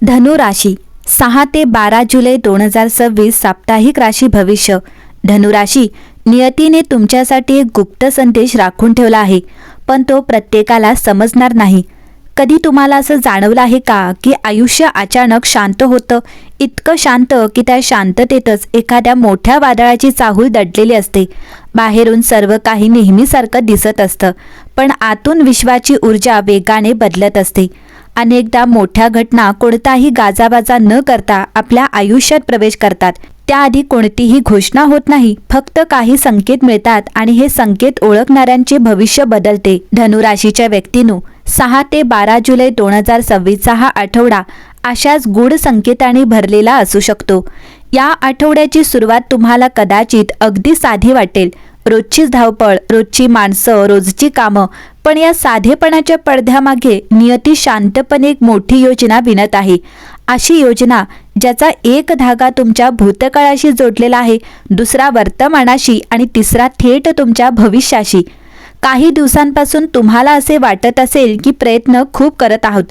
धनु राशी 6 ते 12 जुलै 2026 साप्ताहिक राशी भविष्य। धनु राशी, नियतीने तुमच्यासाठी एक गुप्त संदेश राखून ठेवला आहे, पण तो प्रत्येकाला समजणार नाही। कधी तुम्हाला असं जाणवलं आहे का की आयुष्य अचानक शांत होतं, इतकं शांत की त्या शांततेतच एखाद्या मोठ्या वादळाची चाहूल दडलेली असते। बाहेरून सर्व काही नेहमीसारखं दिसत असतं, पण आतून विश्वाची ऊर्जा वेगाने बदलत असते। अनेकदा मोठ्या घटना कोणताही गाजावाजा न करता आपल्या आयुष्यात प्रवेश करतात। त्याआधी कोणतीही घोषणा होत नाही, फक्त काही संकेत मिळतात आणि हे संकेत ओळखणाऱ्यांचे भविष्य बदलते। धनु राशीच्या व्यक्तींनो, 6 ते 12 जुलै 2026 हा आठवडा अशाच गूढ संकेतांनी भरलेला असू शकतो। या आठवड्याची सुरुवात तुम्हाला कदाचित अगदी साधी वाटेल, रोजचीच धावपळ, रोजची माणसं, रोजची कामं, पण या साधेपणाच्या पडद्यामागे नियती शांतपणे एक मोठी योजना विणत आहे। अशी योजना ज्याचा एक धागा तुमच्या भूतकाळाशी जोडलेला आहे, दुसरा वर्तमानाशी आणि तिसरा थेट तुमच्या भविष्याशी। काही दिवसांपासून तुम्हाला असे वाटत असेल की प्रयत्न खूप करत आहोत,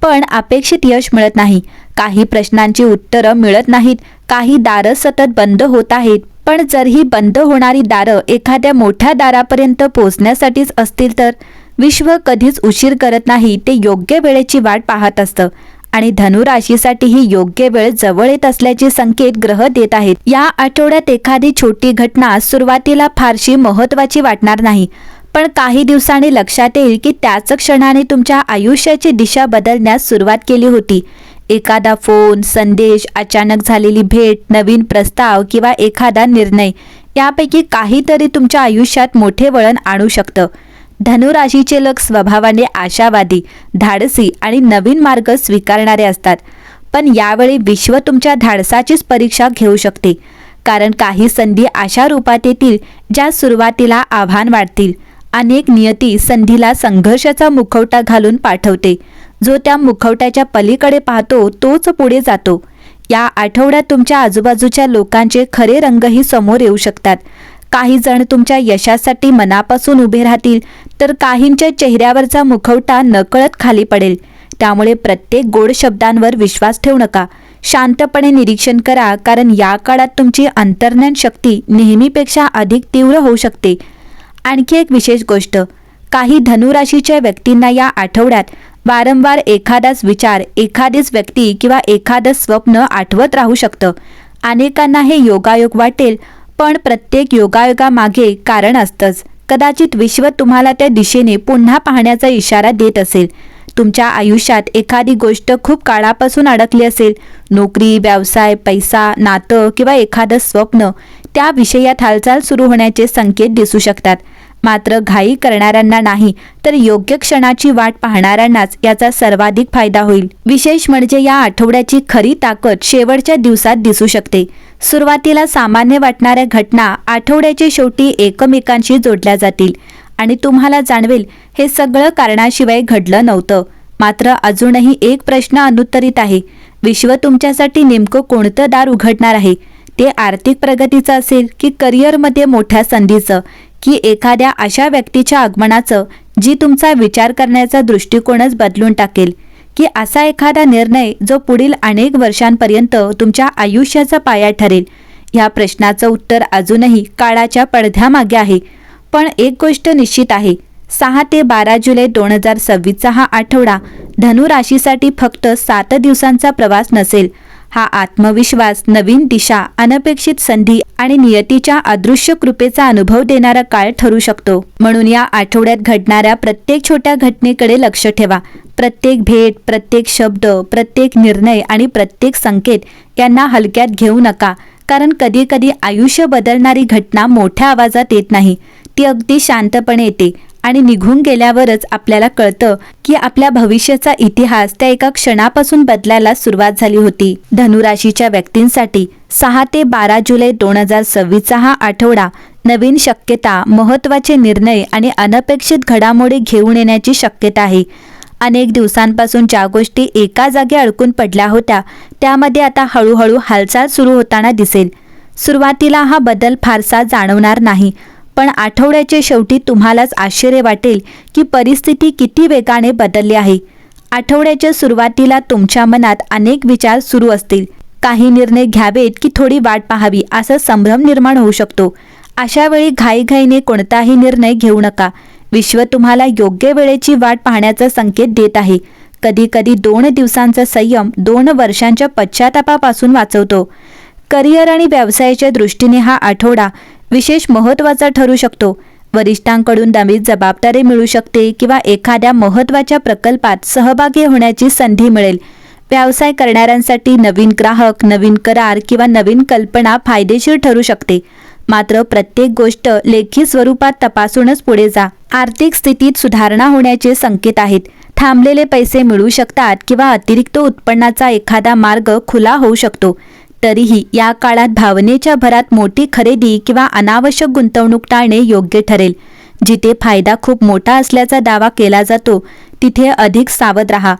पण अपेक्षित यश मिळत नाही। काही प्रश्नांची उत्तरं मिळत नाहीत, काही दारं सतत बंद होत आहेत। पण जर ही बंद होणारी दारं एखाद्या मोठ्या दारापर्यंत पोहोचण्यासाठीच असतील तर विश्व कधीच उशीर करत नाही, ते योग्य वेळेची वाट पाहत असतं। आणि धनु राशीसाठी ही योग्य वेळ जवळ येत असल्याचे संकेत ग्रह देत आहेत। या आठवड्यात एखादी छोटी घटना सुरुवातीला फारशी महत्त्वाची वाटणार नाही, पण काही दिवसांनी लक्षात येईल की त्याच क्षणाने तुमच्या आयुष्याची दिशा बदलण्यास सुरुवात केली होती। एखादा फोन, संदेश, अचानक झालेली भेट, नवीन प्रस्ताव किंवा एखादा निर्णय, यापैकी काहीतरी तुमच्या आयुष्यात मोठे वळण आणू शकतं। धनु राशीचे लोक स्वभावाने आशावादी, धाडसी आणि नवीन मार्ग स्वीकारणारे असतात, पण यावेळी विश्व तुमच्या धाडसाचीच परीक्षा घेऊ शकते, कारण काही संधी अशा रूपात येतील ज्या सुरुवातीला आव्हान वाटतील। अनेक नियती संधीला संघर्षाचा मुखवटा घालून पाठवते। जो त्या मुखवट्याच्या पलीकडे पाहतो तोच पुढे जातो। या आठवड्यात तुमच्या आजूबाजूच्या लोकांचे खरे रंगही समोर येऊ शकतात। काही जण तुमच्या यशासाठी मनापासून उभे राहतील, तर काहींच्या चेहऱ्यावरचा मुखवटा नकळत खाली पडेल। त्यामुळे प्रत्येक गोड शब्दांवर विश्वास ठेवू नका, शांतपणे निरीक्षण करा, कारण या काळात तुमची अंतर्ज्ञान शक्ती नेहमीपेक्षा अधिक तीव्र होऊ शकते। आणखी एक विशेष गोष्ट, काही धनु राशीच्या व्यक्तींना या आठवड्यात वारंवार एखादाच विचार, एखादीच व्यक्ती किंवा एखादं स्वप्न आठवत राहू शकतं। अनेकांना हे योगायोग वाटेल, पण प्रत्येक योगायोगामागे कारण असतंच। कदाचित विश्व तुम्हाला त्या दिशेने पुन्हा पाहण्याचा इशारा देत असेल। तुमच्या आयुष्यात एखादी गोष्ट खूप काळापासून अडकली असेल, नोकरी, व्यवसाय, पैसा, नातं किंवा एखादं स्वप्न, त्या विषयात हालचाल सुरू होण्याचे संकेत दिसू शकतात। मात्र घाई करणाऱ्यांना नाही, तर योग्य क्षणाची वाट पाहणाऱ्यांनाच याचा सर्वाधिक फायदा होईल। विशेष म्हणजे या आठवड्याची खरी ताकद शेवटच्या दिवसात दिसू शकते। सुरुवातीला सामान्य वाटणाऱ्या घटना आठवड्याच्या शेवटी एकमेकांशी जोडल्या जातील आणि तुम्हाला जाणवेल हे सगळं कारणाशिवाय घडलं नव्हतं। मात्र अजूनही एक प्रश्न अनुत्तरित आहे, विश्व तुमच्यासाठी नेमकं कोणतं दार उघडणार आहे? ते आर्थिक प्रगतीचं असेल की करिअरमध्ये मोठ्या संधीचं, की एखाद्या अशा व्यक्तीच्या आगमनाचं जी तुमचा विचार करण्याचा दृष्टिकोनच बदलून टाकेल, की असा एखादा निर्णय जो पुढील अनेक वर्षांपर्यंत तुमच्या आयुष्याचा पाया ठरेल? या प्रश्नाचं उत्तर अजूनही काळाच्या पडद्यामागे आहे, पण एक गोष्ट निश्चित आहे, 6 ते 12 जुलै 2026 हा आठवडा धनु राशीसाठी फक्त 7 दिवसांचा प्रवास नसेल। हा आत्मविश्वास, नवीन दिशा, अनपेक्षित संधी आणि नियतीच्या अदृश्य कृपेचा अनुभव देणारा काळ ठरू शकतो। म्हणून या आठवड्यात घडणाऱ्या प्रत्येक छोट्या घटनेकडे लक्ष ठेवा। प्रत्येक भेट, प्रत्येक शब्द, प्रत्येक निर्णय आणि प्रत्येक संकेत यांना हलक्यात घेऊ नका, कारण कधी कधी आयुष्य बदलणारी घटना मोठ्या आवाजात येत नाही, ती अगदी शांतपणे येते आणि निघून गेल्यावरच आपल्याला कळतं की आपल्या भविष्याचा इतिहास त्या एका क्षणापासून बदलायला सुरुवात झाली होती। धनु राशीच्या व्यक्तींसाठी 6 ते 12 जुलै 2026 हा आठवडा नवीन शक्यता, महत्त्वाचे निर्णय आणि अनपेक्षित घडामोडी घेऊन येण्याची शक्यता आहे। अनेक दिवसांपासून ज्या गोष्टी एका जागी अडकून पडल्या होत्या, त्यामध्ये आता हळूहळू हालचाल सुरू होताना दिसेल। सुरुवातीला हा बदल फारसा जाणवणार नाही, पण आठवड्याच्या शेवटी तुम्हालाच आश्चर्य वाटेल की परिस्थिती किती वेगाने बदलली आहे। आठवड्याच्या सुरुवातीला तुमच्या मनात अनेक विचार सुरू असतील. काही निर्णय घ्यावेत की थोडी वाट पाहावी असा संभ्रम निर्माण होऊ शकतो. अशा वेळी घाईघाईने कोणताही निर्णय घेऊ नका. विश्व तुम्हाला योग्य वेळेची वाट पाहण्याचा संकेत देत आहे. कधी कधी 2 दिवसांचा संयम 2 वर्षांच्या पश्चातापापासून वाचवतो. करिअर आणि व्यवसायाच्या दृष्टीने हा आठवडा विशेष महत्त्वाचा ठरू शकतो. वरिष्ठांकडून नवीन जबाबदारी मिळू शकते किंवा एखाद्या महत्त्वाच्या प्रकल्पात सहभागी होण्याची संधी मिळेल. व्यवसाय करणाऱ्यांसाठी नवीन ग्राहक, नवीन करार किंवा नवीन कल्पना फायदेशीर ठरू शकते. मात्र प्रत्येक गोष्ट लेखी स्वरूपात तपासूनच पुढे जा. आर्थिक स्थितीत सुधारणा होण्याचे संकेत आहेत. थांबलेले पैसे मिळू शकतात किंवा अतिरिक्त उत्पन्नाचा एखादा मार्ग खुला होऊ शकतो. तरीही या काळात भावनेच्या भरात मोठी खरेदी किंवा अनावश्यक गुंतवणूक टाळणे योग्य ठरेल. जिथे फायदा खूप मोठा असल्याचा दावा केला जातो तिथे अधिक सावध राहा.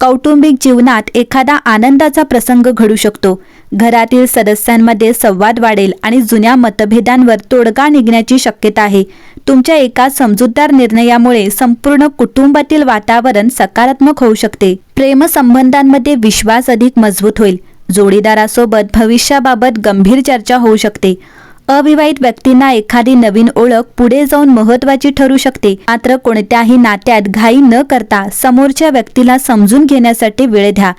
कौटुंबिक जीवनात एखादा आनंदाचा प्रसंग घडू शकतो. घरातील सदस्यांमध्ये संवाद वाढेल आणि जुन्या मतभेदांवर तोडगा निघण्याची शक्यता आहे. तुमच्या एका समजूतदार निर्णयामुळे संपूर्ण कुटुंबातील वातावरण सकारात्मक होऊ शकते. प्रेमसंबंधांमध्ये विश्वास अधिक मजबूत होईल. जोडीदारासोबत भविष्याबाबत गंभीर चर्चा होऊ शकते. अविवाहित व्यक्तींना एखादी नवीन ओळख पुढे जाऊन महत्त्वाची ठरू शकते. मात्र कोणत्याही नात्यात घाई न करता समोरच्या व्यक्तीला समजून घेण्यासाठी वेळ द्या.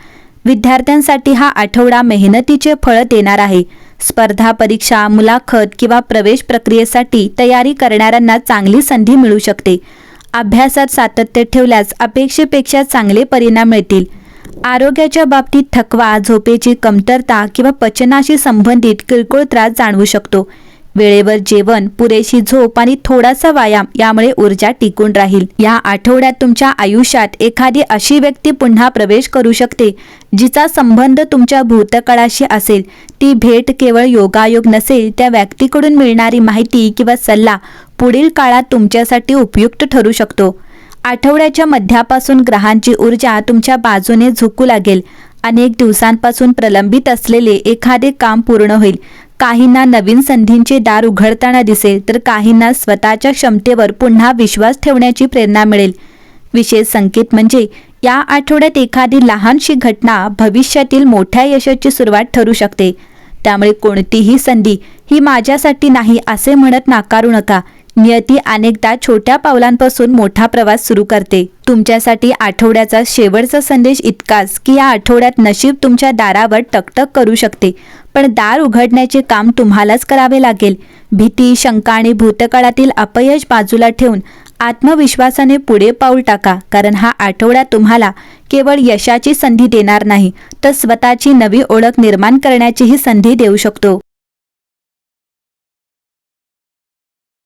विद्यार्थ्यांसाठी हा आठवडा मेहनतीचे फळ देणार आहे. स्पर्धा परीक्षा, मुलाखत किंवा प्रवेश प्रक्रियेसाठी तयारी करणाऱ्यांना चांगली संधी मिळू शकते. अभ्यासात सातत्य ठेवल्यास अपेक्षेपेक्षा चांगले परिणाम मिळतील. आरोग्याच्या बाबतीत थकवा, झोपेची कमतरता किंवा पचनाशी संबंधित किरकोळ त्रास जाणवू शकतो. वेळेवर जेवण, पुरेशी झोप आणि थोडासा व्यायाम यामुळे ऊर्जा टिकून राहील. या आठवड्यात तुमच्या आयुष्यात एखादी अशी व्यक्ती पुन्हा प्रवेश करू शकते जिचा संबंध तुमच्या भूतकाळाशी असेल. ती भेट केवळ योगायोग नसेल, त्या व्यक्तीकडून मिळणारी माहिती किंवा सल्ला पुढील काळात तुमच्यासाठी उपयुक्त ठरू शकतो. आठवड्याच्या मध्यापासून ग्रहांची ऊर्जा तुमच्या बाजूने झुकू लागेल. अनेक दिवसांपासून प्रलंबित असलेले एखादे काम पूर्ण होईल. काहींना नवीन संधींचे दार उघडताना दिसेल तर काहींना स्वतःच्या क्षमतेवर पुन्हा विश्वास ठेवण्याची प्रेरणा मिळेल. विशेष संकेत म्हणजे या आठवड्यात एखादी लहानशी घटना भविष्यातील मोठ्या यशाची सुरुवात ठरू शकते. त्यामुळे कोणतीही संधी ही माझ्यासाठी नाही असे म्हणत नाकारू नका. नियती अनेकदा छोट्या पावलांपासून मोठा प्रवास सुरू करते. तुमच्यासाठी आठवड्याचा शेवटचा संदेश इतकाच की या आठवड्यात नशीब तुमच्या दारावर टकटक करू शकते, पण दार उघडण्याचे काम तुम्हालाच करावे लागेल. भीती, शंका आणि भूतकाळातील अपयश बाजूला ठेवून आत्मविश्वासाने पुढे पाऊल टाका. कारण हा आठवडा तुम्हाला केवळ यशाची संधी देणार नाही, तर स्वतःची नवी ओळख निर्माण करण्याचीही संधी देऊ शकतो.